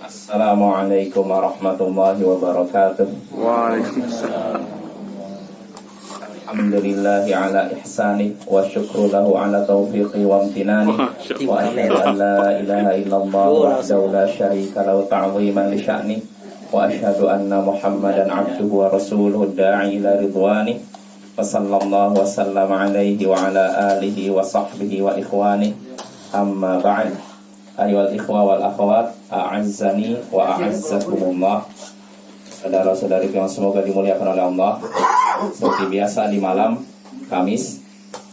Assalamualaikum warahmatullahi wabarakatuh. Waalaikumsalam. Alhamdulillahi ala ihsani wa syukru lahu ala taufiqi wa amtinani wa asyhadu an la ilaha illallah wahdahu la syarika lahu ta'ziman li sya'ni wa asyhadu anna Muhammadan abduhu wa rasuluhu da'i ila ridwani wa sallallahu wa sallam alaihi wa ala alihi wa sahbihi wa ikhwani amma ba'd. Ayyuhal ikhwa wal akhwat, a'azzani wa a'azzakumullah. Saudara-saudari yang semoga dimuliakan oleh Allah. Seperti biasa di malam Kamis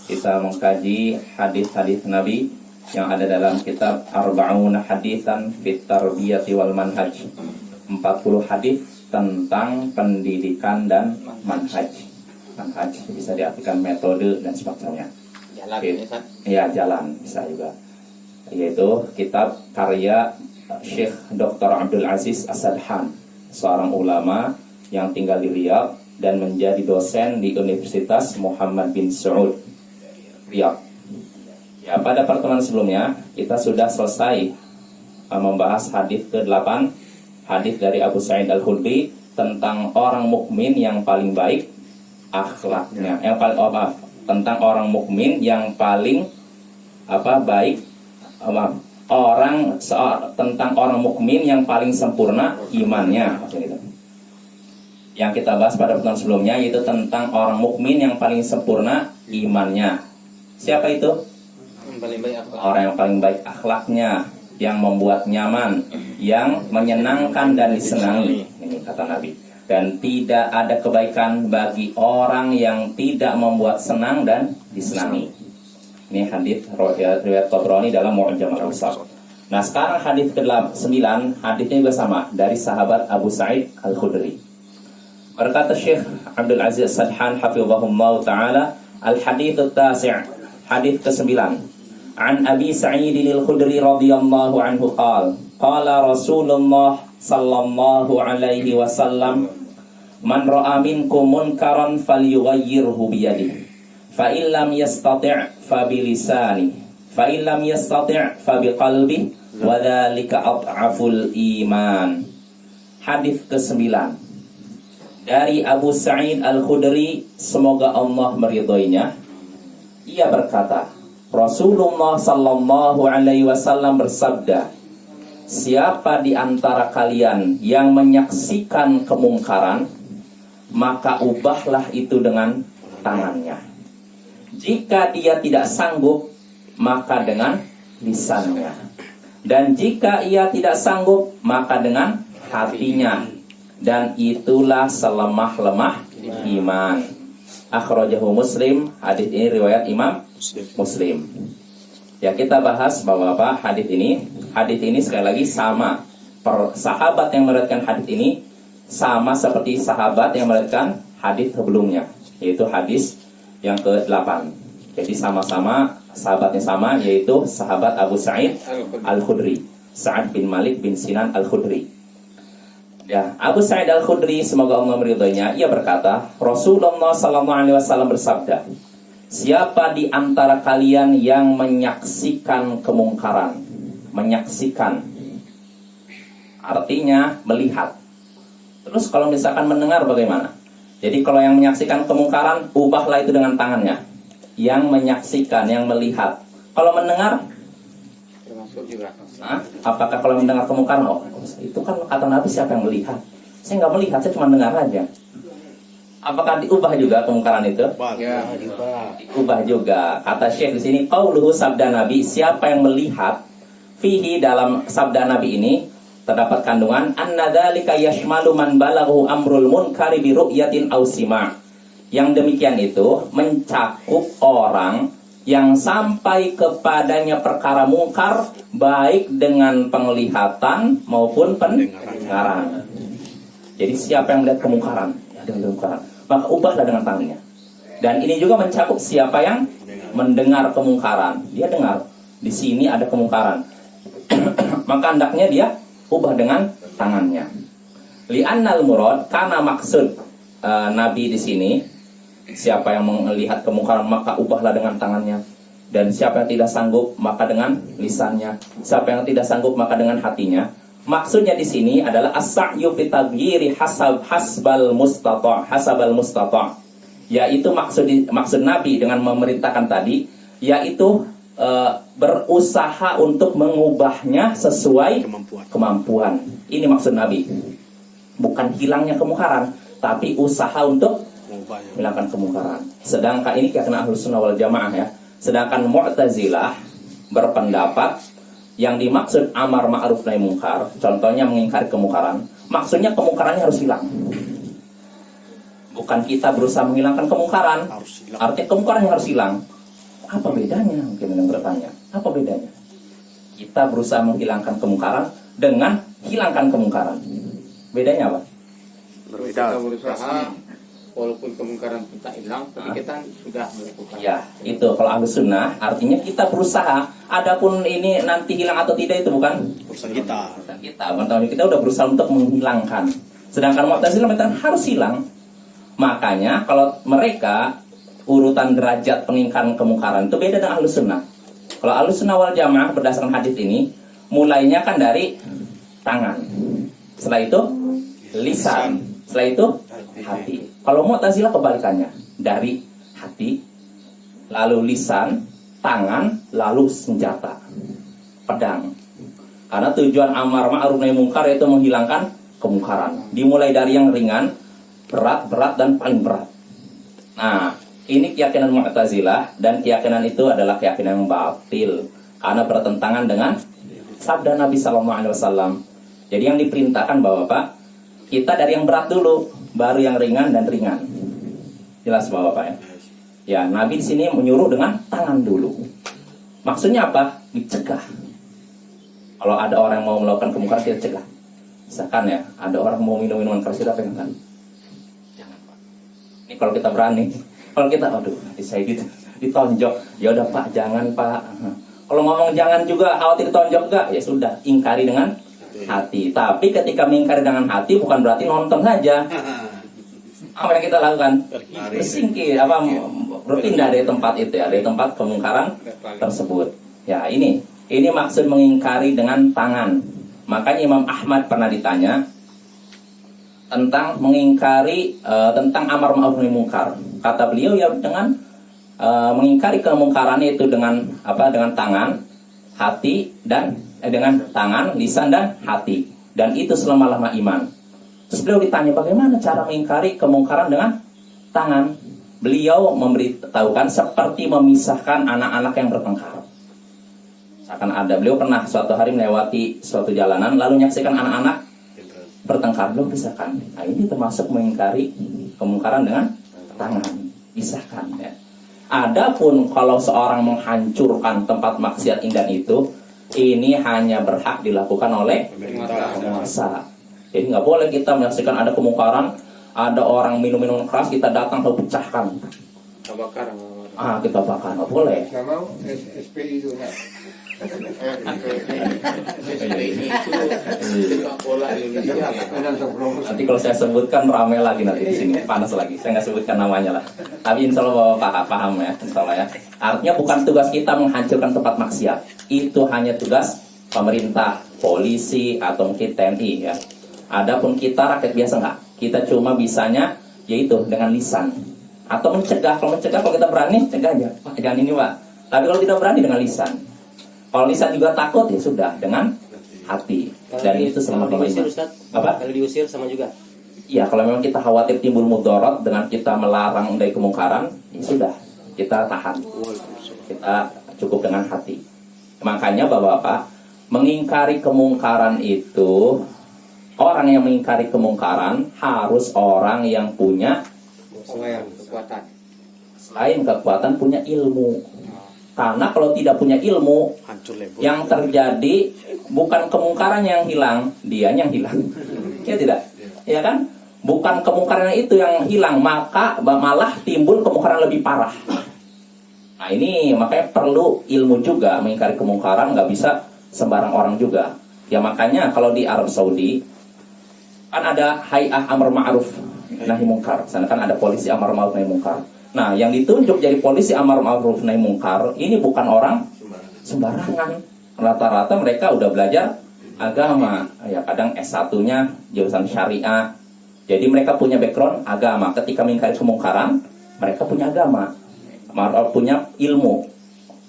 kita mengkaji hadis-hadis Nabi yang ada dalam kitab Arba'una Haditsan fit Tarbiyati wal Manhaj. 40 hadis tentang pendidikan dan manhaj. Manhaj bisa diartikan metode dan sebagainya. Jalan ya, jalan bisa juga. Yaitu kitab karya Syekh Dr. Abdul Aziz As-Sadhan, seorang ulama yang tinggal di Riyadh dan menjadi dosen di Universitas Muhammad bin Saud Riyadh. Ya, pada pertemuan sebelumnya kita sudah selesai membahas hadis ke-8, hadis dari Abu Sa'id Al-Khudri tentang orang mukmin yang paling baik akhlaknya. Tentang orang mukmin yang paling baik tentang orang mukmin yang paling sempurna imannya. Yang kita bahas pada pertemuan sebelumnya yaitu tentang orang mukmin yang paling sempurna imannya. Siapa itu? Orang yang paling baik akhlaknya, yang membuat nyaman, yang menyenangkan dan disenangi. Ini kata Nabi. Dan tidak ada kebaikan bagi orang yang tidak membuat senang dan disenangi. Ini hadis riwayat Tabrani dalam Mu'jam al-Awsat. Nah, sekarang hadis ke-9, hadisnya juga sama dari sahabat Abu Sa'id Al-Khudri. Berkata Syekh Abdul Aziz Sadhan hafizahullah taala, al-hadits at-tasi', hadis ke-9. An Abi Sa'id Al-Khudri radhiyallahu anhu qala Rasulullah sallallahu alaihi wasallam, man ra'a minkum munkaran falyughayyirhu bi yadihi. Fa illam yastati' fa bi lisani, fa illam yastati' fa bi qalbi, wa dzalika adhaful iman. Hadis ke-9 dari Abu Sa'id Al-Khudri, semoga Allah meridhoinya. Ia berkata, Rasulullah sallallahu alaihi wasallam bersabda, siapa di antara kalian yang menyaksikan kemungkaran, maka ubahlah itu dengan tangannya. Jika dia tidak sanggup, maka dengan lisannya. Dan jika ia tidak sanggup, maka dengan hatinya. Dan itulah selemah-lemah iman. Akhrajahu Muslim. Hadis ini riwayat Imam Muslim. Ya, kita bahas bahwa hadis ini sekali lagi sama. Sahabat yang meriwayatkan hadis ini sama seperti sahabat yang meriwayatkan hadis sebelumnya, yaitu hadis yang ke-8. Jadi sama-sama sahabatnya sama, yaitu sahabat Abu Sa'id Al-Khudri, Sa'ad bin Malik bin Sinan Al-Khudri. Ya, Abu Sa'id Al-Khudri semoga Allah meridhoinya, ia berkata, Rasulullah sallallahu alaihi wasallam bersabda, siapa di antara kalian yang menyaksikan kemungkaran? Menyaksikan artinya melihat. Terus kalau misalkan mendengar bagaimana? Jadi kalau yang menyaksikan kemungkaran, ubahlah itu dengan tangannya. Yang menyaksikan, yang melihat. Kalau mendengar, termasuk juga. Apakah kalau mendengar kemungkaran? Oh, itu kan kata Nabi, siapa yang melihat? Saya nggak melihat, saya cuma dengar aja. Apakah diubah juga kemungkaran itu? Ya, Diubah juga. Kata Syekh di sini, qauluhu sabda Nabi, siapa yang melihat? Fihi, dalam sabda Nabi ini terdapat kandungan annadzalika yashmalu man balaghu amrul munkari bi ru'yatin aw sima'. Yang demikian itu mencakup orang yang sampai kepadanya perkara mungkar baik dengan penglihatan maupun pendengaran. Jadi siapa yang melihat kemungkaran, maka ubahlah dengan tangannya. Dan ini juga mencakup siapa yang mendengar kemungkaran. Dia dengar di sini ada kemungkaran, maka hendaknya dia ubah dengan tangannya. Li'annal murad, karena maksud Nabi di sini, siapa yang melihat kemungkaran maka ubahlah dengan tangannya. Dan siapa yang tidak sanggup maka dengan lisannya. Siapa yang tidak sanggup maka dengan hatinya. Maksudnya di sini adalah as-sa'yu fi taghyiri hasbal mustata'. Yaitu maksud Nabi dengan memerintahkan tadi yaitu berusaha untuk mengubahnya sesuai kemampuan. Ini maksud Nabi. Bukan hilangnya kemungkaran, tapi usaha untuk menghilangkan kemungkaran. Sedangkan ini keyakinan Ahlus Sunnah wal Jamaah ya. Sedangkan Mu'tazilah berpendapat yang dimaksud amar ma'ruf nahi mungkar, contohnya mengingkari kemungkaran, maksudnya kemungkarannya harus hilang. Bukan kita berusaha menghilangkan kemungkaran. Artinya kemungkarannya harus hilang. Apa bedanya? Mungkin yang bertanya. Apa bedanya? Kita berusaha menghilangkan kemungkaran dengan hilangkan kemungkaran. Bedanya apa? Kita berusaha walaupun kemungkaran kita hilang, tapi kita sudah melakukan. Ya, itu kalau Ahlus Sunnah artinya kita berusaha. Adapun ini nanti hilang atau tidak itu bukan urusan kita. urusan kita. Kita udah berusaha untuk menghilangkan. Sedangkan Mu'tazilah mengatakan harus hilang. Makanya kalau mereka urutan derajat pengingkaran kemungkaran itu beda dengan Ahlus Sunnah. Kalau Ahlus Sunnah wal Jamaah berdasarkan hadis ini mulainya kan dari tangan. Setelah itu lisan. Setelah itu hati. Kalau Mu'tazilah kebalikannya, dari hati, lalu lisan, tangan, lalu senjata, pedang. Karena tujuan amar ma'ruf nahi mungkar itu menghilangkan kemungkaran. Dimulai dari yang ringan, berat, dan paling berat. Nah, ini keyakinan Mu'tazilah dan keyakinan itu adalah keyakinan yang batil karena bertentangan dengan sabda Nabi SAW. Jadi yang diperintahkan bahwa Pak, kita dari yang berat dulu, baru yang ringan dan ringan. Jelas Bapak ya? Ya, Nabi di sini menyuruh dengan tangan dulu. Maksudnya apa? Dicegah. Kalau ada orang yang mau melakukan kemungkaran, kita cegah. Misalkan ya, ada orang mau minum minuman keras, kita pegangan. Jangan Pak. Ini kalau kita berani. Kalau kita, aduh, nanti saya gitu ditonjok. Ya udah Pak, jangan Pak. Kalau ngomong jangan juga, khawatir ditonjok enggak? Ya sudah, ingkari dengan hati. Tapi ketika mengingkari dengan hati bukan berarti nonton saja. Apa yang kita lakukan? Bersingkir, berpindah dari tempat itu ya, dari tempat kemungkaran tersebut. Ya, ini maksud mengingkari dengan tangan. Makanya Imam Ahmad pernah ditanya tentang mengingkari tentang amar ma'ruf nahi mungkar. Kata beliau ya dengan mengingkari kemungkaran itu dengan dengan tangan, hati dan dengan tangan, lisan dan hati. Dan itu selama-lama iman. Terus beliau ditanya bagaimana cara mengingkari kemungkaran dengan tangan. Beliau memberitahukan seperti memisahkan anak-anak yang bertengkar. Misalkan beliau pernah suatu hari melewati suatu jalanan lalu menyaksikan anak-anak bertengkar. Beliau pisahkan. Nah, ini termasuk mengingkari kemungkaran dengan tangan. Pisahkan ya. Adapun kalau seorang menghancurkan tempat maksiat indah itu, ini hanya berhak dilakukan oleh penguasa. Jadi nggak boleh kita menyaksikan ada kemungkaran, ada orang minum keras, kita datang lalu pecahkan. Kita bakar. Kita bakar, nggak boleh. Nggak mau SPI itu ya. Ini itu sepak bola Indonesia. Nanti kalau saya sebutkan ramai lagi nanti di sini, panas lagi. Saya nggak sebutkan namanya lah. Tapi insya Allah Bapak paham ya, insya Allah ya. Artinya bukan tugas kita menghancurkan tempat maksiat. Itu hanya tugas pemerintah, polisi atau mungkin TNI ya. Adapun kita rakyat biasa nggak. Kita cuma bisanya yaitu dengan lisan atau mencegah. Kalau kita berani cegah aja. Pak, jangan ini Pak. Tapi kalau tidak berani dengan lisan. Kalau lisan juga takut ya sudah dengan hati. Dan itu selama diusir, Ustaz? Apa? Kalau diusir sama juga. Iya, kalau memang kita khawatir timbul mudarat dengan kita melarang dari kemungkaran, ya sudah, kita tahan. Kita cukup dengan hati. Makanya Bapak-bapak, mengingkari kemungkaran itu, orang yang mengingkari kemungkaran harus orang yang punya kekuatan. Selain kekuatan, punya ilmu. Karena kalau tidak punya ilmu, yang terjadi bukan kemungkaran yang hilang, dianya yang hilang. Ya tidak? Ya kan? Bukan kemungkaran itu yang hilang, maka malah timbul kemungkaran lebih parah. Nah ini makanya perlu ilmu juga. Mengingkari kemungkaran nggak bisa sembarang orang juga. Ya makanya kalau di Arab Saudi kan ada Hay'ah Amar Ma'ruf Nahi Mungkar. Sana kan ada polisi Amar Ma'ruf Nahi Mungkar. Nah, yang ditunjuk jadi polisi Amar Ma'ruf Nahi Mungkar ini bukan orang sembarangan. Rata-rata mereka udah belajar agama, ya kadang S1-nya jurusan syariah. Jadi mereka punya background agama. Ketika mengingkari kemungkaran, mereka punya agama, punya ilmu.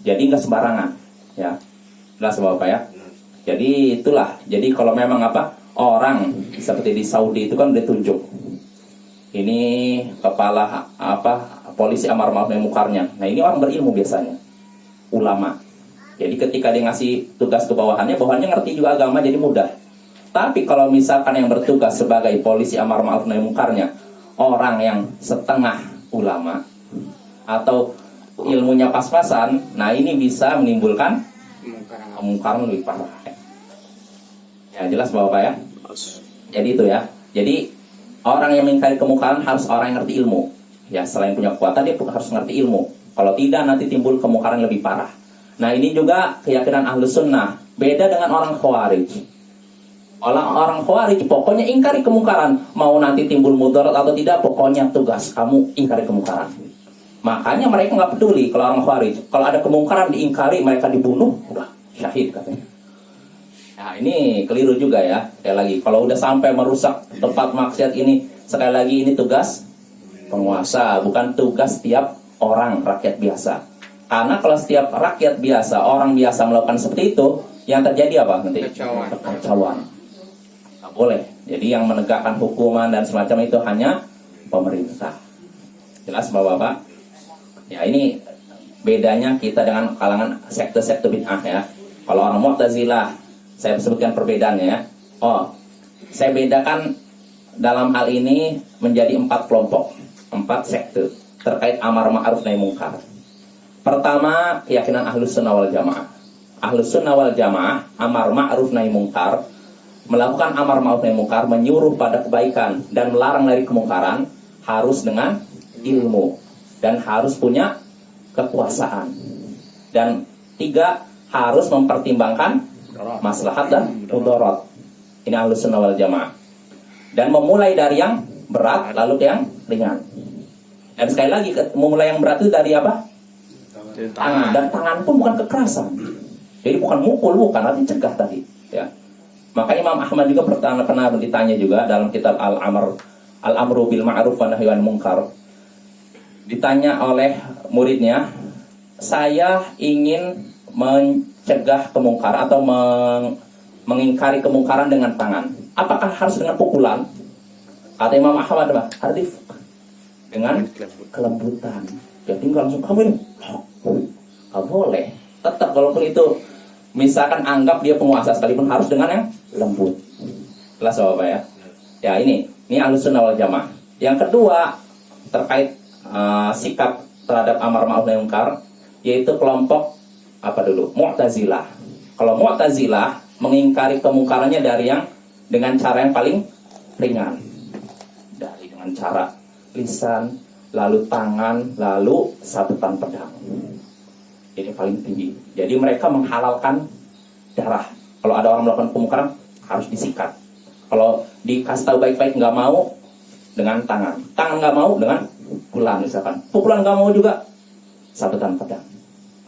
Jadi nggak sembarangan, ya. Jelas Bapak ya. Jadi itulah. Jadi kalau memang orang seperti di Saudi itu kan ditunjuk. Ini kepala polisi amar ma'ruf nahi munkarnya. Nah ini orang berilmu biasanya, ulama. Jadi ketika dia ngasih tugas ke bawahannya ngerti juga agama, jadi mudah. Tapi kalau misalkan yang bertugas sebagai polisi amar ma'ruf nahi munkarnya orang yang setengah ulama atau ilmunya pas-pasan, nah ini bisa menimbulkan kemungkaran lebih parah. Ya jelas Bapak ya. Jadi itu ya. Jadi orang yang mengingkari kemungkaran harus orang yang ngerti ilmu. Ya selain punya kekuatan dia harus ngerti ilmu. Kalau tidak nanti timbul kemungkaran lebih parah. Nah ini juga keyakinan Ahlus Sunnah. Beda dengan orang Khawarij. Orang Khawarij pokoknya ingkari kemungkaran. Mau nanti timbul mudarat atau tidak, pokoknya tugas kamu ingkari kemungkaran. Makanya mereka nggak peduli kalau orang Khawarij. Kalau ada kemungkaran diingkari, mereka dibunuh, udah syahid katanya. Nah ini keliru juga ya. Sekali lagi, kalau udah sampai merusak tempat maksiat ini, sekali lagi ini tugas penguasa, bukan tugas setiap orang rakyat biasa. Karena kalau setiap rakyat biasa, orang biasa melakukan seperti itu, yang terjadi apa nanti? Kekacauan. Nggak boleh. Jadi yang menegakkan hukuman dan semacam itu hanya pemerintah. Jelas Bapak-Bapak? Ya ini bedanya kita dengan kalangan sekte-sekte bid'ah ya. Kalau orang Mu'tazilah, saya sebutkan perbedaannya ya. Saya bedakan dalam hal ini menjadi 4 kelompok, 4 sekte terkait amar ma'ruf nahi munkar. Pertama, keyakinan Ahlus Sunnah wal Jamaah. Ahlus Sunnah wal Jamaah, amar ma'ruf nahi munkar, melakukan amar ma'ruf nahi munkar, menyuruh pada kebaikan dan melarang dari kemungkaran harus dengan ilmu dan harus punya kekuasaan. Dan 3, harus mempertimbangkan maslahat dan mudarat. Ini Ahlus Sunnah wal Jamaah. Dan memulai dari yang berat lalu ke yang ringan. Dan sekali lagi memulai yang berat itu dari apa? Tangan. Dan tangan pun bukan kekerasan. Jadi bukan mukul, bukan, nanti cegah tadi. Ya. Maka Imam Ahmad juga pernah ditanya juga dalam kitab Al-Amru bil Ma'ruf wa Nahyi anil Munkar. Ditanya oleh muridnya, saya ingin mencegah kemungkaran atau mengingkari kemungkaran dengan tangan. Apakah harus dengan pukulan? Kata Imam Ahmad, Arif, dengan kelembutan. Jadi tinggal langsung kamu ini. Nggak boleh. Tetap walaupun itu misalkan anggap dia penguasa sekalipun harus dengan yang lembut. Jelas Bapak ya. Ya ini Ahlus Sunnah wal Jamaah. Yang kedua terkait sikap terhadap amar ma'ruf nahi munkar, yaitu kelompok Mu'tazilah. Kalau Mu'tazilah mengingkari kemungkarannya dari yang dengan cara yang paling ringan. Dengan cara lisan, lalu tangan, lalu sabetan pedang. Ini paling tinggi. Jadi mereka menghalalkan darah. Kalau ada orang melakukan kemungkaran harus disikat. Kalau dikasih tahu baik-baik nggak mau, dengan tangan. Tangan nggak mau, dengan pukulan misalkan. Pukulan nggak mau juga, sabetan pedang.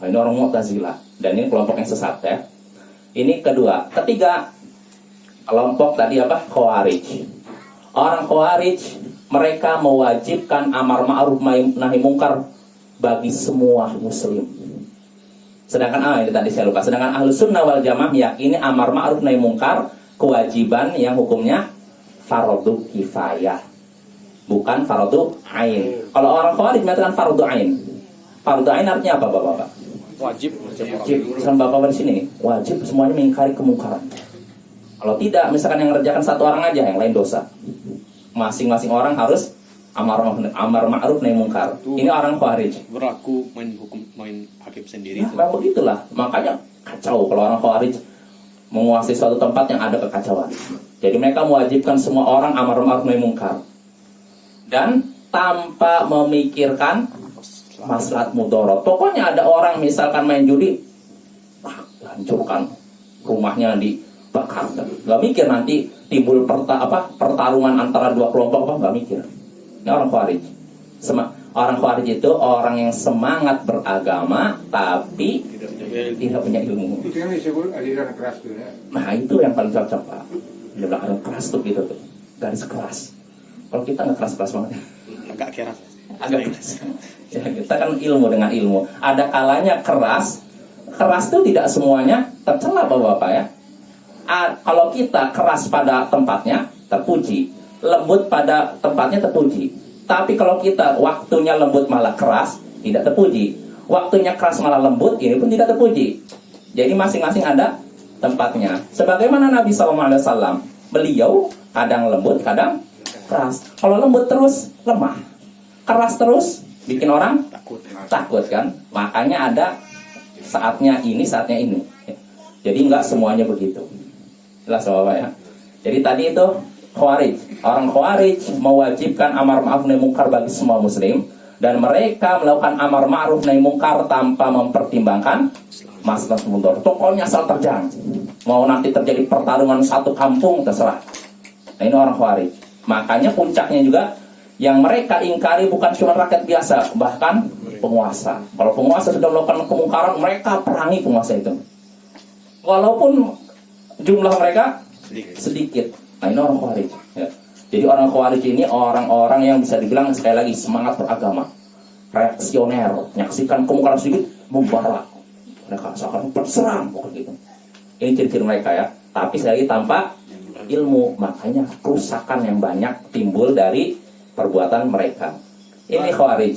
Nah, ini orang Mu'tazilah. Dan ini kelompok yang sesat ya. Ini kedua. Ketiga, kelompok tadi Khawarij. Orang Khawarij, mereka mewajibkan amar ma'ruf nahi munkar bagi semua muslim. Sedangkan ini tadi saya lupa. Sedangkan Ahlus Sunnah wal Jamaah yakini amar ma'ruf nahi munkar kewajiban yang hukumnya fardu kifayah, bukan fardu ain. Kalau orang Khawarij mengatakan fardu ain. Fardu ain artinya apa Bapak-bapak? Wajib. Sama Bapak di sini wajib semuanya mengingkari kemungkaran. Kalau tidak, misalkan yang mengerjakan satu orang aja, yang lain dosa. Masing-masing orang harus amar ma'ruf nahi munkar. Ini orang Khawarij. Berlaku main hakim sendiri. Nah, begitulah. Makanya kacau kalau orang Khawarij menguasai suatu tempat yang ada kekacauan. Jadi mereka mewajibkan semua orang amar ma'ruf nahi munkar. Dan tanpa memikirkan maslahat mudarat. Pokoknya ada orang misalkan main judi, hancurkan rumahnya, dibakar. Gak mikir nanti timbul pertarungan antara dua kelompok, gak mikir. Ini orang Khawarij. Orang Khawarij itu orang yang semangat beragama tapi Tidak punya ilmu. Itu yang disebut aliran keras tuh ya. Nah itu yang paling cocok Pak. Dia bilang ada keras tuh gitu tuh. Garis keras. Kalau kita nggak keras-keras banget. Agak keras. Agak keras. Ya, kita kan ilmu dengan ilmu. Ada kalanya keras. Keras itu tidak semuanya tercela Bapak-bapak ya. Kalau kita keras pada tempatnya terpuji, lembut pada tempatnya terpuji. Tapi kalau kita waktunya lembut malah keras, tidak terpuji. Waktunya keras malah lembut, ini pun tidak terpuji. Jadi masing-masing ada tempatnya. Sebagaimana Nabi SAW, beliau kadang lembut, kadang keras. Kalau lembut terus lemah, keras terus bikin orang takut kan. Makanya ada saatnya ini, saatnya ini. Jadi nggak semuanya begitu. Jelas Bapak ya. Jadi tadi itu Khawarij. Orang Khawarij mewajibkan amar ma'ruf nahi munkar bagi semua muslim, dan mereka melakukan amar ma'ruf nahi munkar tanpa mempertimbangkan maslahat mudarat. Pokoknya asal terjang. Mau nanti terjadi pertarungan satu kampung terserah. Nah ini orang Khawarij. Makanya puncaknya juga yang mereka ingkari bukan cuma rakyat biasa, bahkan penguasa. Kalau penguasa sudah melakukan kemungkaran, mereka perangi penguasa itu. Walaupun jumlah mereka sedikit. Nah ini orang Khawarij ya. Jadi orang Khawarij ini orang-orang yang bisa dibilang sekali lagi semangat beragama, reaksioner, menyaksikan kemungkaran sedikit membarak, mereka seakan berserang gitu. Ini ciri-ciri mereka ya. Tapi sekali lagi tanpa ilmu, makanya kerusakan yang banyak timbul dari perbuatan mereka. Ini Khawarij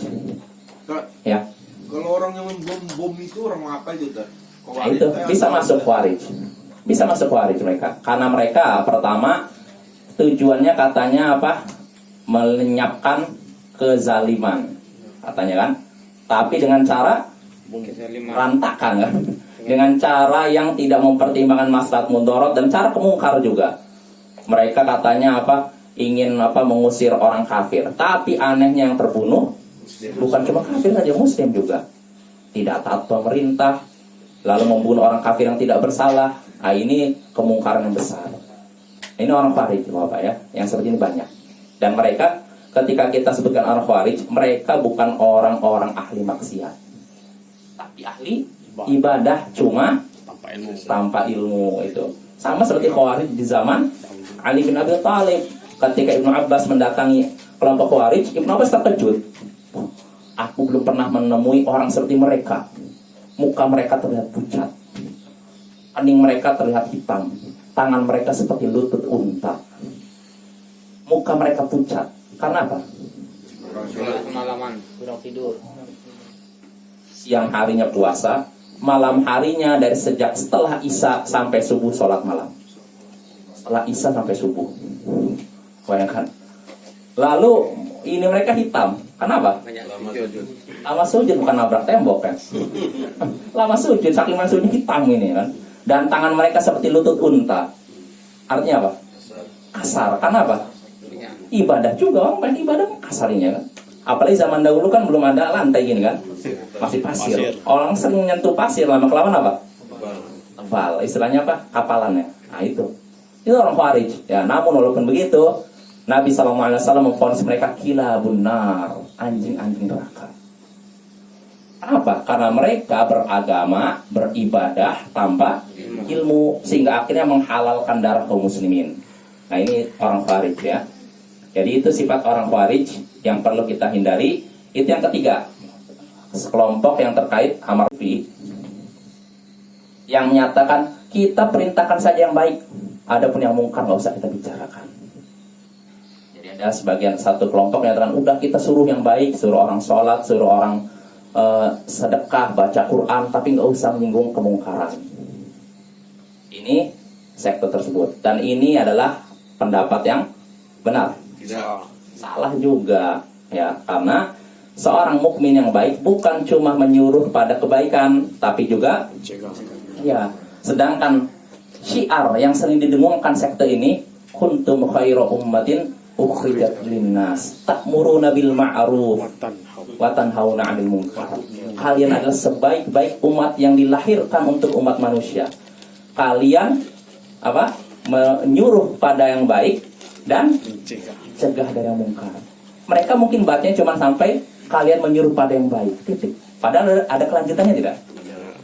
ya. Kalau orang yang membom itu orang apa juga? Nah, itu bisa masuk Khawarij. Bisa masuk Khawarij mereka. Karena mereka pertama tujuannya katanya apa? Melenyapkan kezaliman. Katanya kan. Tapi dengan cara rantakan kan. Dengan cara yang tidak mempertimbangkan maslahat mudarat dan cara kemungkar juga. Mereka katanya apa? Ingin apa? Mengusir orang kafir. Tapi anehnya yang terbunuh bukan cuma kafir saja, muslim juga. Tidak taat pemerintah, lalu membunuh orang kafir yang tidak bersalah. Nah, ini kemungkaran yang besar. Ini orang Khawarij Bapak ya, yang seperti ini banyak. Dan mereka ketika kita sebutkan orang Khawarij, mereka bukan orang-orang ahli maksiat, tapi ahli ibadah cuma tanpa ilmu itu. Sama seperti Khawarij di zaman Ali bin Abi Thalib. Ketika Ibnu Abbas mendatangi kelompok Khawarij, Ibnu Abbas terkejut. Aku belum pernah menemui orang seperti mereka. Muka mereka terlihat pucat, kening mereka terlihat hitam, tangan mereka seperti lutut unta. Muka mereka pucat. Karena apa? Kemalaman, kurang tidur. Siang harinya puasa, malam harinya dari sejak setelah Isya sampai subuh sholat malam. Setelah Isya sampai subuh. Bayangkan. Lalu ini mereka hitam. Kenapa? Lama sujud, bukan nabrak tembok kan. Lama sujud, saking sujud hitam ini kan. Dan tangan mereka seperti lutut unta. Artinya apa? Kasar. Kenapa? Ibadah juga, orang main ibadah kasarnya kan. Apalagi zaman dahulu kan belum ada lantai gini kan. Masih pasir. Orang sering nyentuh pasir, lama-kelamaan apa? Tebal. Istilahnya apa? Kapalannya. Nah itu orang Khawarij. Ya, namun walaupun begitu, Nabi SAW memvonis mereka kilabun nar, anjing-anjing neraka. Kenapa? Karena mereka beragama, beribadah tanpa ilmu, sehingga akhirnya menghalalkan darah kaum muslimin. Nah ini orang Khawarij ya. Jadi itu sifat orang Khawarij yang perlu kita hindari. Itu yang ketiga, sekelompok yang terkait amar ma'ruf yang menyatakan kita perintahkan saja yang baik, adapun yang mungkar nggak usah kita bicarakan. Ada sebagian satu kelompok yang terang, udah kita suruh yang baik, suruh orang sholat, suruh orang sedekah, baca Quran, tapi nggak usah menyinggung kemungkaran. Ini sektor tersebut, dan ini adalah pendapat yang benar. Salah juga ya, karena seorang mukmin yang baik bukan cuma menyuruh pada kebaikan, tapi juga ya. Sedangkan syiar yang sering didengungkan sekte ini, kuntum khairu ummatin ukhrijat linnas ta'muruna bil ma'ruf wa tanhauna 'anil munkar. Kalian adalah sebaik-baik umat yang dilahirkan untuk umat manusia. Kalian apa? Menyuruh pada yang baik dan cegah dari yang mungkar. Mereka mungkin bacanya cuma sampai kalian menyuruh pada yang baik, titik. Padahal ada kelanjutannya tidak?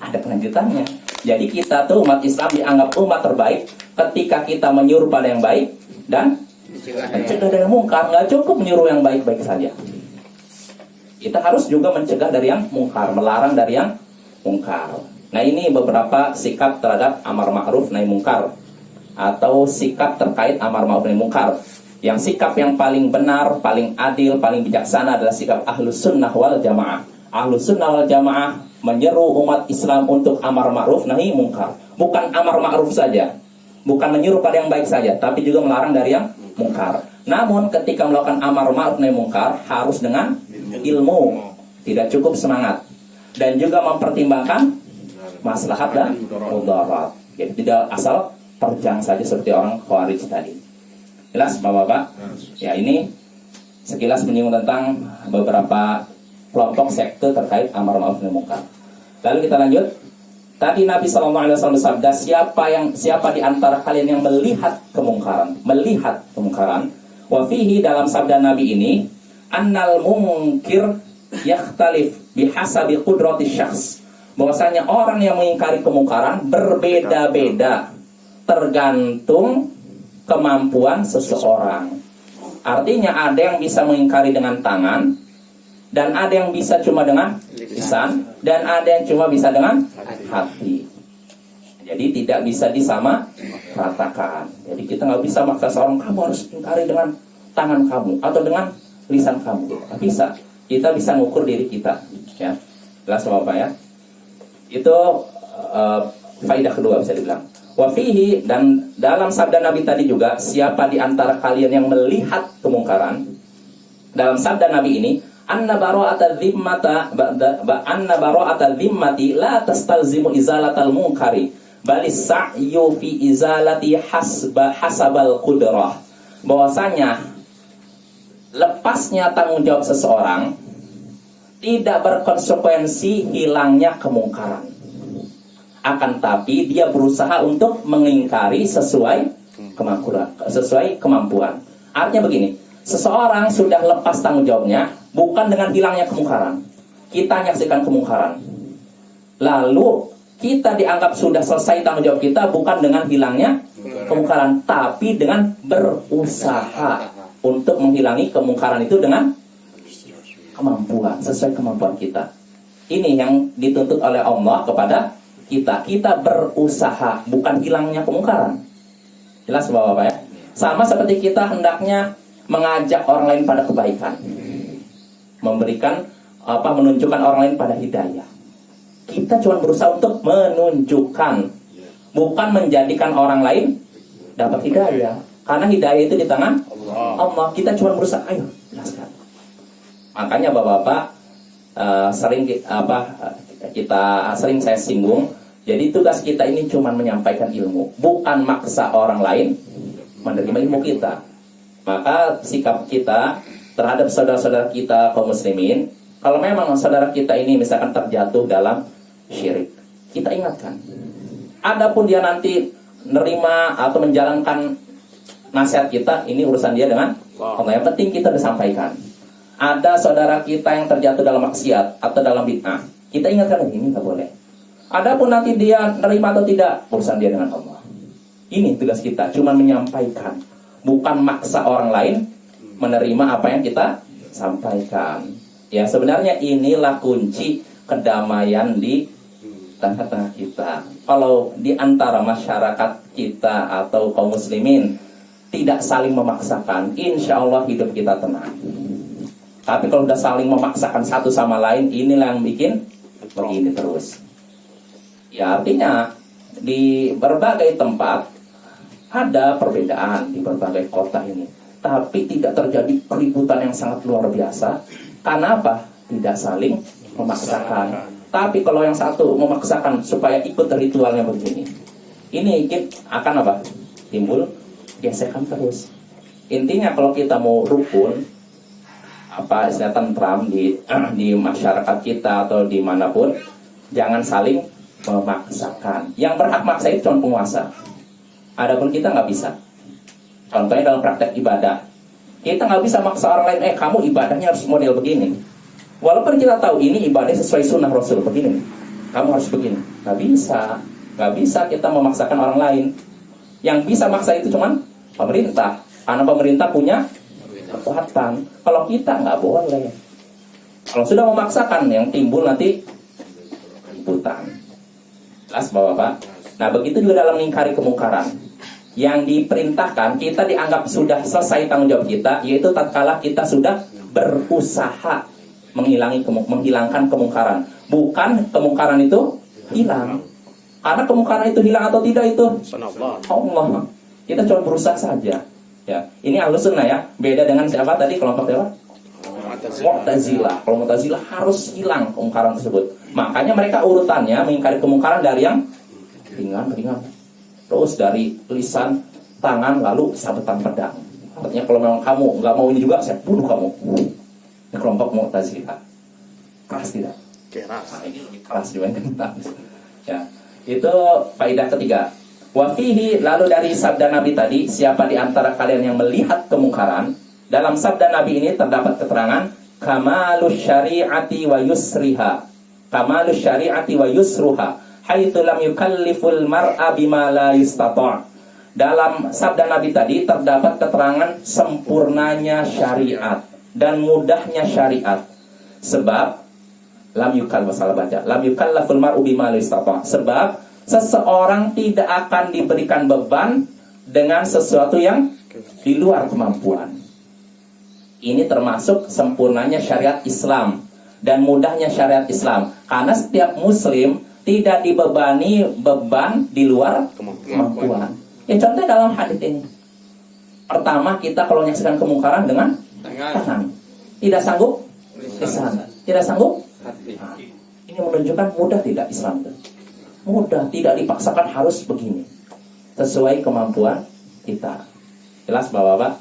Ada ada kelanjutannya. Jadi kita tuh umat Islam dianggap umat terbaik ketika kita menyuruh pada yang baik dan mencegah dari yang mungkar. Nggak cukup menyuruh yang baik-baik saja. Kita harus juga mencegah dari yang mungkar, melarang dari yang mungkar. Nah, ini beberapa sikap terhadap amar ma'ruf nahi mungkar atau sikap terkait amar ma'ruf nahi mungkar. Yang sikap yang paling benar, paling adil, paling bijaksana adalah sikap ahlus sunnah wal jamaah. Ahlus sunnah wal jamaah menyeru umat Islam untuk amar ma'ruf nahi mungkar. Bukan amar ma'ruf saja, bukan menyuruh pada yang baik saja, tapi juga melarang dari yang mungkar. Namun ketika melakukan amar ma'ruf nahi mungkar harus dengan ilmu, tidak cukup semangat, dan juga mempertimbangkan maslahat dan mudarat. Jadi tidak asal terjang saja seperti orang Khawarij tadi. Jelas Bapak-bapak? Ya, ini sekilas menyinggung tentang beberapa kelompok sekte terkait amar ma'ruf nahi mungkar. Lalu kita lanjut. Tadi Nabi SAW bersabda, siapa di antara kalian yang melihat kemungkaran, wa fihi, dalam sabda Nabi ini, annal mungkir yakhtalif bihasabi qudrati syakhs, bahwasanya orang yang mengingkari kemungkaran berbeda-beda tergantung kemampuan seseorang. Artinya ada yang bisa mengingkari dengan tangan, dan ada yang bisa cuma dengan lisan, dan ada yang cuma bisa dengan hati. Jadi tidak bisa disamaratakan. Jadi kita nggak bisa maksa seorang, kamu harus ingkari dengan tangan kamu atau dengan lisan kamu. Nggak bisa. Kita bisa mengukur diri kita. Ya, jelas Bapak ya. Itu faedah kedua bisa dibilang. Wafihi, dan dalam sabda Nabi tadi juga, siapa di antara kalian yang melihat kemungkaran, dalam sabda Nabi ini, anna bara'atal dhimmati la tastalzimu izalatal munkari balis sa'yu fi izalati hasabal qudrah, bahwasanya lepasnya tanggung jawab seseorang tidak berkonsekuensi hilangnya kemungkaran, akan tapi dia berusaha untuk mengingkari sesuai kemampuan. Artinya begini, seseorang sudah lepas tanggung jawabnya bukan dengan hilangnya kemungkaran. Kita menyaksikan kemungkaran, lalu kita dianggap sudah selesai tanggung jawab kita bukan dengan hilangnya kemungkaran, tapi dengan berusaha untuk menghilangi kemungkaran itu dengan kemampuan, sesuai kemampuan kita. Ini yang dituntut oleh Allah kepada kita. Kita berusaha, bukan hilangnya kemungkaran. Jelas Bapak-bapak ya? Sama seperti kita hendaknya mengajak orang lain pada kebaikan, menunjukkan orang lain pada hidayah. Kita cuma berusaha untuk menunjukkan, bukan menjadikan orang lain dapat hidayah. Karena hidayah itu di tangan Allah. Kita cuma berusaha, ayo jelaskan. Makanya Bapak-bapak sering saya singgung. Jadi tugas kita ini cuma menyampaikan ilmu, bukan maksa orang lain menerima ilmu kita. Maka sikap kita terhadap saudara-saudara kita kaum muslimin, kalau memang saudara kita ini misalkan terjatuh dalam syirik, kita ingatkan. Adapun dia nanti nerima atau menjalankan nasihat kita, ini urusan dia dengan Allah. Yang penting kita disampaikan. Ada saudara kita yang terjatuh dalam maksiat atau dalam bid'ah, kita ingatkan, ini nggak boleh. Adapun nanti dia nerima atau tidak, urusan dia dengan Allah. Ini tugas kita, cuma menyampaikan, bukan maksa orang lain menerima apa yang kita sampaikan. Ya, sebenarnya inilah kunci kedamaian di tengah-tengah kita. Kalau di antara masyarakat kita atau kaum muslimin tidak saling memaksakan, insya Allah hidup kita tenang. Tapi kalau udah saling memaksakan satu sama lain, inilah yang bikin begini terus. Ya, artinya di berbagai tempat ada perbedaan di berbagai kota ini, tapi tidak terjadi keributan yang sangat luar biasa. Karena apa? Tidak saling memaksakan. Tapi kalau yang satu memaksakan supaya ikut ritualnya begini, ini akan apa? Timbul gesekan terus. Intinya kalau kita mau rukun, istilah tentram di masyarakat kita atau dimanapun, jangan saling memaksakan. Yang berhak maksa itu cuma penguasa. Adapun kita nggak bisa. Contohnya dalam praktek ibadah, kita nggak bisa maksa orang lain, kamu ibadahnya harus model begini. Walaupun kita tahu ini ibadah sesuai sunnah Rasul begini. kamu harus begini. Nggak bisa kita memaksakan orang lain. Yang bisa maksa itu cuman pemerintah, karena pemerintah punya kekuatan. Kalau kita nggak boleh. Kalau sudah memaksakan, yang timbul nanti keributan. Jelas Bapak-Bapak? Nah, begitu juga dalam mengingkari kemungkaran. Yang diperintahkan, kita dianggap sudah selesai tanggung jawab kita, yaitu tatkala kita sudah berusaha menghilangkan kemungkaran. Bukan kemungkaran itu hilang. Karena kemungkaran itu hilang atau tidak itu Allah. Kita cuma berusaha saja. Ya, ini Ahlus Sunnah ya. Beda dengan siapa tadi, kelompok siapa? Mu'tazilah. Kalau Mu'tazilah harus hilang kemungkaran tersebut. Makanya mereka urutannya mengingkari kemungkaran dari yang ringan. Terus dari lisan, tangan, lalu sabetan pedang. Artinya kalau memang kamu nggak mau ini juga, saya bunuh kamu. Ini kelompok Mu'tazilah. Keras tidak? Keras. Nah, ini lebih keras dibandingkan kita. Ya, itu faedah ketiga. Wafihi, lalu dari sabda Nabi tadi, siapa di antara kalian yang melihat kemungkaran? Dalam sabda Nabi ini terdapat keterangan kamalus syari'ati wa yusriha. Kamalus syari'ati wa yusruha. Haitsu lam yukalliful mar'a bima la yustata'. Dalam sabda Nabi tadi terdapat keterangan sempurnanya syariat dan mudahnya syariat. Sebab lam yukallaful mar'u bima la yustata'. Sebab seseorang tidak akan diberikan beban dengan sesuatu yang di luar kemampuan. Ini termasuk sempurnanya syariat Islam dan mudahnya syariat Islam. Karena setiap muslim tidak dibebani beban di luar kemampuan. Ya, contoh dalam hadis ini. Pertama, kita kalau menyaksikan kemungkaran dengan tangan. Tidak sanggup lisan. Tidak sanggup hati. Nah, ini menunjukkan mudah tidak Islam itu. Mudah, tidak dipaksakan harus begini. Sesuai kemampuan kita. Jelas Bapak-Bapak?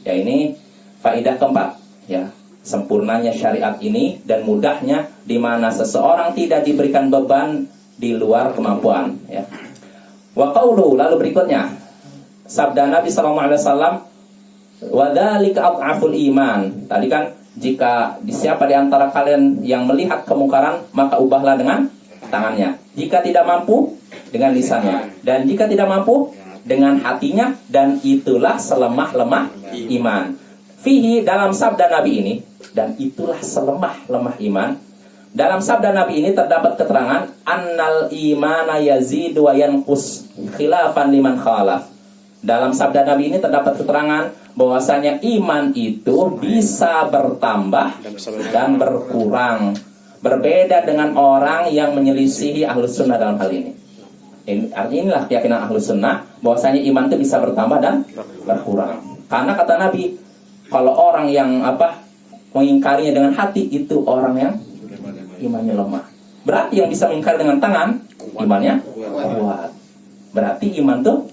Ya, ini faedah keempat, ya. Sempurnanya syariat ini dan mudahnya di mana seseorang tidak diberikan beban di luar kemampuan, ya. Wa qaulu, lalu berikutnya sabda Nabi sallallahu alaihi wasallam, wa dzalika adhaful iman. Tadi kan, jika siapa di antara kalian yang melihat kemungkaran, maka ubahlah dengan tangannya. Jika tidak mampu, dengan lisannya. Dan jika tidak mampu, dengan hatinya. Dan itulah selemah-lemah iman. Fihi, dalam sabda Nabi ini, dan itulah selemah-lemah iman. Dalam sabda Nabi ini terdapat keterangan annal imana yazidu wa yanqus khilafan liman khalaf. Dalam sabda Nabi ini terdapat keterangan bahwasanya iman itu bisa bertambah dan berkurang. Berbeda dengan orang yang menyelisihi Ahlus Sunnah dalam hal ini. Artinya inilah keyakinan Ahlus Sunnah, bahwasanya iman itu bisa bertambah dan berkurang. Karena kata Nabi, kalau orang yang mengingkarinya dengan hati, itu orang yang imannya lemah. Berarti yang bisa mengingkari dengan tangan, imannya kuat. Berarti iman tuh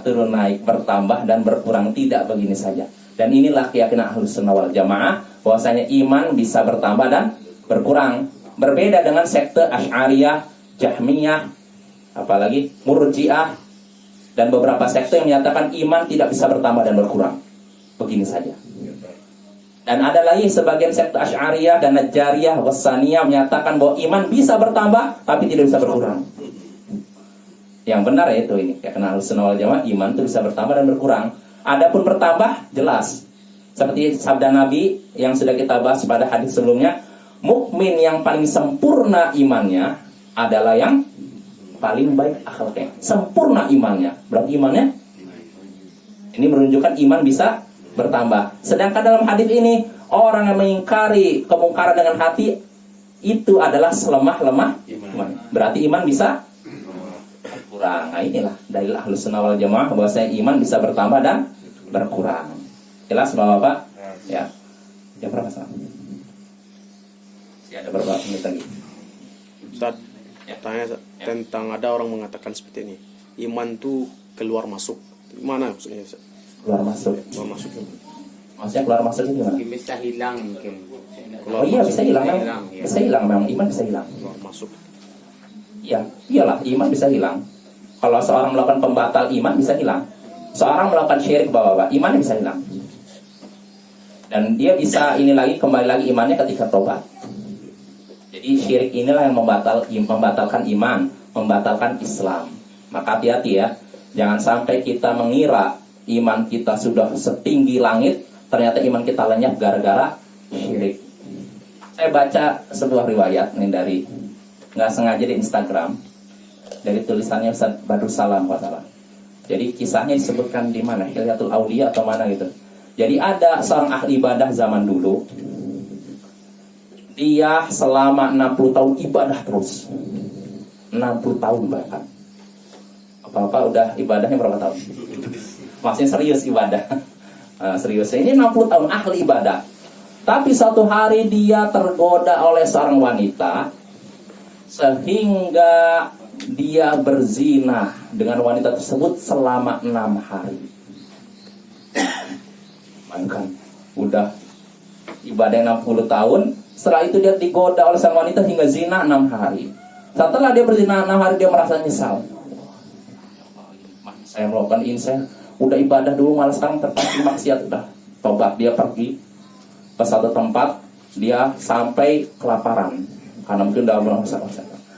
turun naik, bertambah dan berkurang, tidak begini saja. Dan inilah keyakinan Ahlus Sunnah wal Jamaah, bahwasanya iman bisa bertambah dan berkurang. Berbeda dengan sekte Asy'ariyah, Jahmiyah, apalagi Murji'ah, dan beberapa sekte yang menyatakan iman tidak bisa bertambah dan berkurang. Begini saja. Dan ada lagi sebagian sekte Asy'ariyah dan Najjariyah, Wassaniyah menyatakan bahwa iman bisa bertambah tapi tidak bisa berkurang. Yang benar yaitu ini, keyakinan Ahlus Sunnah wal Jamaah, iman itu bisa bertambah dan berkurang. Adapun bertambah jelas. Seperti sabda Nabi yang sudah kita bahas pada hadis sebelumnya, mukmin yang paling sempurna imannya adalah yang paling baik akhlaknya. Sempurna imannya. Berarti imannya ini menunjukkan iman bisa bertambah. Sedangkan dalam hadis ini, orang yang mengingkari kemungkaran dengan hati itu adalah selemah-lemah iman. Berarti iman bisa berkurang. Nah, inilah dalil Ahlus Sunnah wal Jamaah bahwasanya iman bisa bertambah dan berkurang. Jelas Bapak-bapak? Ya. Jam berapa sekarang? Ya, ada berapa menit lagi? Ustaz, tanya tentang ada orang mengatakan seperti ini. Iman tuh keluar masuk. Gimana maksudnya, Ustaz? Keluar masuk. Keluar masuk. Maksudnya keluar masuk itu gimana? Mungkin bisa hilang mungkin. Oh iya, bisa hilang memang. Ya. Bisa hilang memang, iman bisa hilang. Keluar masuk. Iya, iyalah iman bisa hilang. Kalau seorang melakukan pembatal iman bisa hilang. Seorang melakukan syirik Bapak-bapak, iman bisa hilang. Dan dia bisa ini lagi, kembali lagi imannya ketika tobat. Jadi Jadi syirik inilah yang membatalkan iman, membatalkan Islam. Maka hati-hati ya, jangan sampai kita mengira iman kita sudah setinggi langit, ternyata iman kita lenyap gara-gara syirik. Saya baca sebuah riwayat nih dari nggak sengaja di Instagram, dari tulisannya Ustaz Badrussalam kalau salah. Jadi kisahnya disebutkan di mana, Hilyatul Aulia atau mana gitu. Jadi ada seorang ahli ibadah zaman dulu, dia selama 60 tahun ibadah terus. 60 tahun bahkan. Apa-apa udah ibadahnya berapa tahun? Maksudnya serius ibadah. Serius. Ini 60 tahun ahli ibadah. Tapi suatu hari dia tergoda oleh seorang wanita, sehingga dia berzina dengan wanita tersebut selama 6 hari. Bayangkan, udah ibadah 60 tahun, setelah itu dia digoda oleh sang wanita hingga zina 6 hari. Setelah dia berzina 6 hari, dia merasa nyesal. Saya melakukan ini, saya udah ibadah dulu, malah sekarang terpaksa maksiat. Udah tobat, dia pergi ke satu tempat, dia sampai kelaparan karena mungkin udah merasa.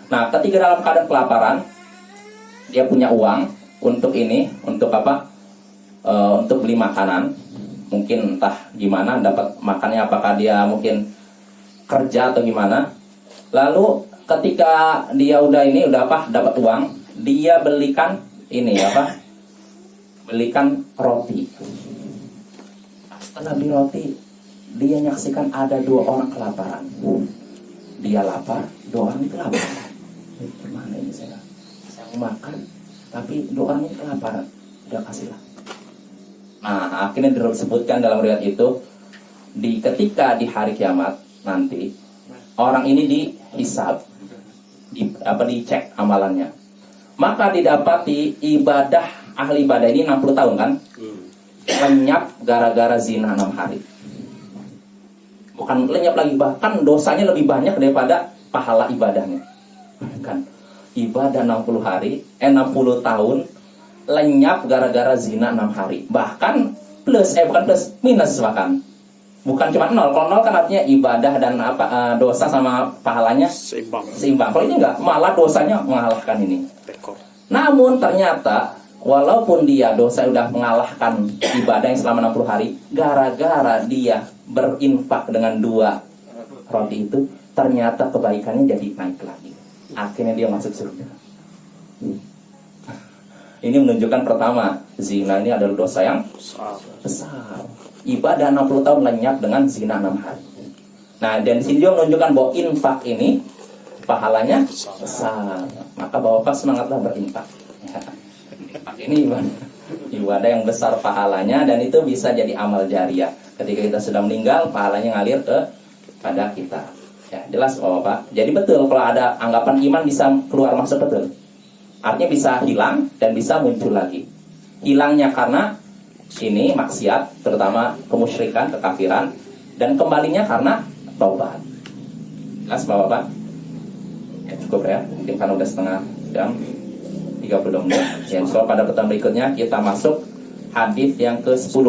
Nah, ketika dalam keadaan kelaparan, dia punya uang untuk ini, untuk apa? Untuk beli makanan. Mungkin entah gimana dapat makannya, apakah dia mungkin kerja atau gimana. Lalu ketika dia udah dapat uang, dia belikan ini belikan roti. Setelah beli roti, dia menyaksikan ada 2 orang kelaparan. Dia lapar, 2 orang itu lapar. Gimana ini saya mau makan, tapi 2 orang ini kelaparan. Dia kasihlah. Nah, akhirnya disebutkan dalam riwayat itu, ketika di hari kiamat nanti, orang ini dihisab, dicek amalannya. Maka didapati ahli ibadah ini 60 tahun kan, lenyap gara-gara zina 6 hari. Bukan lenyap lagi, bahkan dosanya lebih banyak daripada pahala ibadahnya. Kan ibadah 60 tahun lenyap gara-gara zina 6 hari. Bahkan bukan plus, minus bahkan. Bukan cuma 0. Kalau 0 kan artinya ibadah dan dosa sama pahalanya seimbang. Kalau ini enggak, malah dosanya mengalahkan ini. Namun ternyata walaupun dia dosa udah mengalahkan ibadah yang selama 60 hari, gara-gara dia berinfak dengan 2 roti itu, ternyata kebaikannya jadi naik lagi. Akhirnya dia masuk surga. Ini menunjukkan pertama, zina ini adalah dosa yang besar. Ibadah 60 tahun lenyap dengan zina 6 hari. Nah, dan di sini juga menunjukkan bahwa infak ini pahalanya besar. Maka Bapak semangatlah berinfak. Ya. Infak ini ibadah yang besar pahalanya, dan itu bisa jadi amal jariah. Ketika kita sudah meninggal, pahalanya ngalir pada kita. Ya, jelas Bapak. Jadi betul kalau ada anggapan iman bisa keluar masuk, betul. Artinya bisa hilang dan bisa muncul lagi. Hilangnya karena ini maksiat, terutama kemusyrikan, kekafiran, dan kembalinya karena taubat. Jelas Bapak? Ya, cukup ya. Mungkin kan udah setengah jam, 30 menit. Ya, so pada pertemuan berikutnya kita masuk hadis yang ke-10.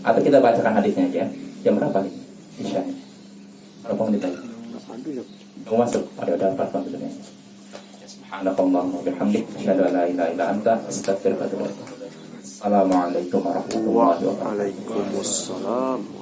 Atau kita bacakan hadisnya aja. Jam berapa nih? Isya'nya. Berapa menit lagi? Tunggu masuk. Ada 4 menit. Subhanallah wa bihamdik, asyhadu an la ilaha illa anta, astaghfiruka wa atubu ilaik. Assalamualaikum warahmatullahi wabarakatuh. Waalaikumsalam.